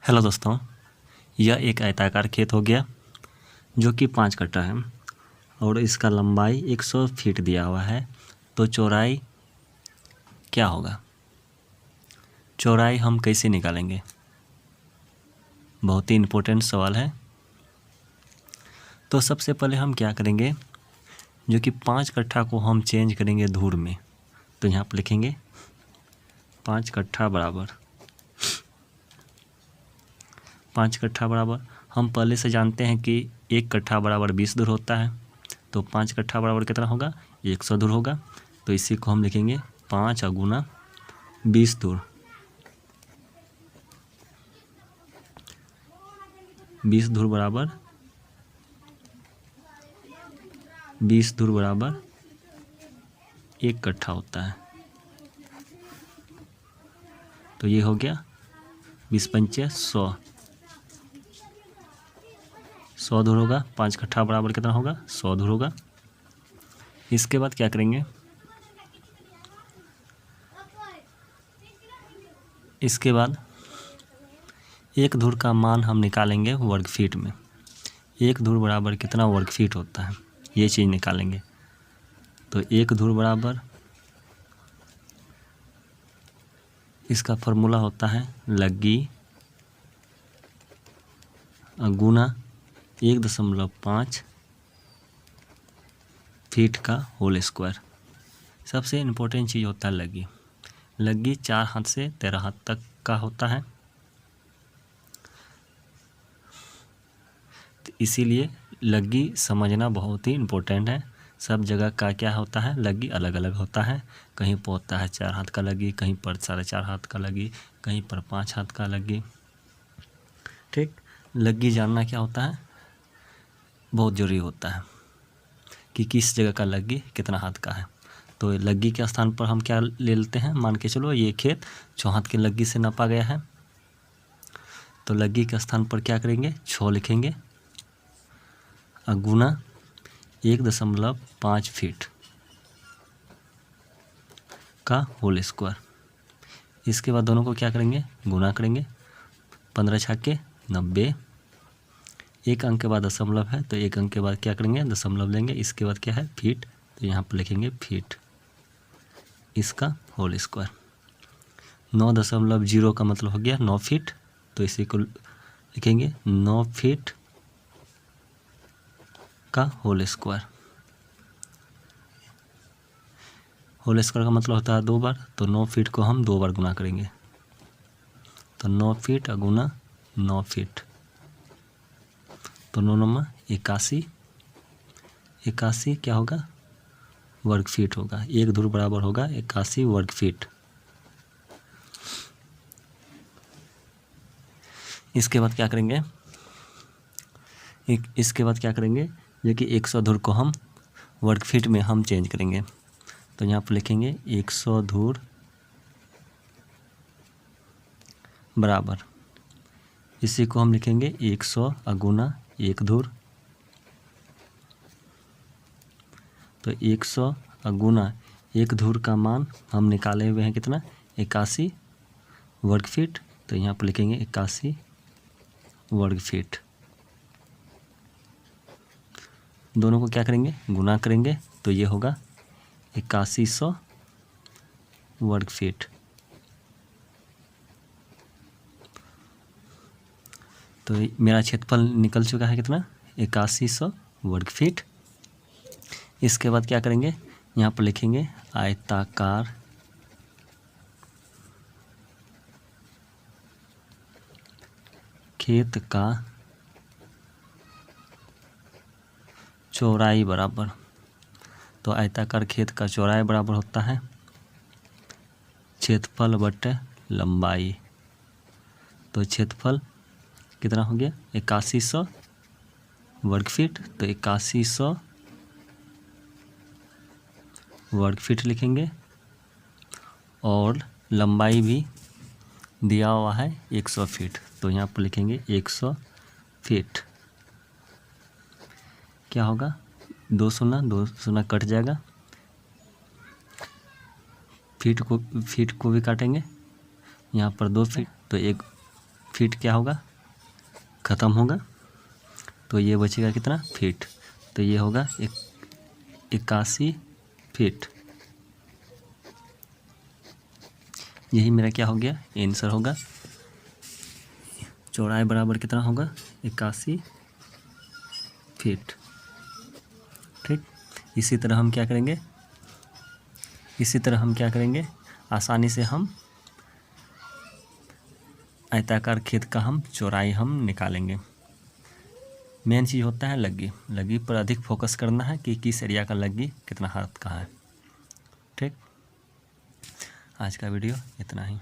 Hello दोस्तों, यह एक आयताकार खेत हो गया जो कि 5 कट्ठा है और इसका लंबाई 100 फीट दिया हुआ है। तो चौड़ाई क्या होगा? चौड़ाई हम कैसे निकालेंगे? बहुत ही इम्पोर्टेंट सवाल है। तो सबसे पहले हम क्या करेंगे, जो कि 5 कट्ठा को हम चेंज करेंगे धूर में। तो यहाँ पर लिखेंगे 5 कट्ठा बराबर 5 कट्ठा बराबर, हम पहले से जानते हैं कि 1 कट्ठा बराबर 20 धूर होता है। तो 5 कट्ठा बराबर कितना होगा? 100 धूर होगा। तो इसी को हम लिखेंगे 5 गुना 20 धूर। 20 धूर बराबर 1 कट्ठा होता है। तो ये हो गया 20 पंचे 100 धूर होगा। 5 कट्ठा बराबर कितना होगा? 100 धूर होगा। इसके बाद क्या करेंगे, इसके बाद 1 धूर का मान हम निकालेंगे वर्ग फीट में। 1 धूर बराबर कितना वर्ग फीट होता है, ये चीज़ निकालेंगे। तो 1 धूर बराबर, इसका फॉर्मूला होता है लग्गी गुना 1.5 फीट का होल स्क्वायर। सबसे इम्पोर्टेंट चीज़ होता है लग्गी। लग्गी 4 हाथ से 13 हाथ तक का होता है। तो इसीलिए लग्गी समझना बहुत ही इम्पोर्टेंट है। सब जगह का क्या होता है, लग्गी अलग अलग होता है। कहीं पर होता है 4 हाथ का लग्गी, कहीं पर 4.5 हाथ का लग्गी, कहीं पर 5 हाथ का लग्गी। ठीक, लग्गी जानना क्या होता है, बहुत ज़रूरी होता है कि किस जगह का लग्गी कितना हाथ का है। तो लग्गी के स्थान पर हम क्या ले लेते हैं, मान के चलो ये खेत 6 हाथ की लग्गी से नापा गया है। तो लग्गी के स्थान पर क्या करेंगे, 6 लिखेंगे गुना 1.5 फीट का होल स्क्वायर। इसके बाद दोनों को क्या करेंगे, गुना करेंगे। 15 छक्के 90। 1 अंक के बाद दशमलव है, तो 1 अंक के बाद क्या करेंगे, दशमलव लेंगे। इसके बाद क्या है, फीट। तो यहाँ पर लिखेंगे फीट, इसका होल स्क्वायर। 9.0 का मतलब हो गया 9 फीट। तो इसी को लिखेंगे 9 फीट का होल स्क्वायर। होल स्क्वायर का मतलब होता है 2 बार। तो 9 फीट को हम 2 बार गुना करेंगे। तो 9 फीट गुना 9 फीट, तो 9 9 81। 81 क्या होगा, वर्ग फीट होगा। 1 धूर बराबर होगा 81 वर्ग फीट। इसके बाद क्या करेंगे, इसके बाद क्या करेंगे, जो कि 100 धूर को हम वर्ग फीट में हम चेंज करेंगे। तो यहाँ पर लिखेंगे 100 धूर बराबर, इसी को हम लिखेंगे 100 गुना 1 धूर। तो 100 गुना 1 धूर का मान हम निकाले हुए हैं कितना, 81 वर्ग फीट। तो यहाँ पर लिखेंगे 81 वर्ग फीट। दोनों को क्या करेंगे, गुना करेंगे। तो ये होगा 8100 वर्ग फीट। तो मेरा क्षेत्रफल निकल चुका है कितना, 8100 वर्ग फीट। इसके बाद क्या करेंगे, यहाँ पर लिखेंगे आयताकार खेत का चौड़ाई बराबर। तो आयताकार खेत का चौड़ाई बराबर होता है क्षेत्रफल बटे लंबाई। तो क्षेत्रफल कितना हो गया, 8100 वर्ग फीट। तो 8100 वर्ग फीट लिखेंगे और लंबाई भी दिया हुआ है 100 फीट। तो यहाँ पर लिखेंगे 100 फीट। क्या होगा, 2 शून्य कट जाएगा। फीट को भी काटेंगे, यहाँ पर 2 फीट। तो 1 फीट क्या होगा, ख़त्म होगा, तो ये बचेगा कितना, फीट। तो ये होगा 81 फीट। यही मेरा क्या हो गया, आंसर होगा। चौड़ाई बराबर कितना होगा, 81 फीट। ठीक, इसी तरह हम क्या करेंगे, आसानी से हम आयताकार खेत का हम चौड़ाई हम निकालेंगे। मेन चीज़ होता है लग्गी पर अधिक फोकस करना है कि किस एरिया का लग्गी कितना हाथ का है। ठीक, आज का वीडियो इतना ही।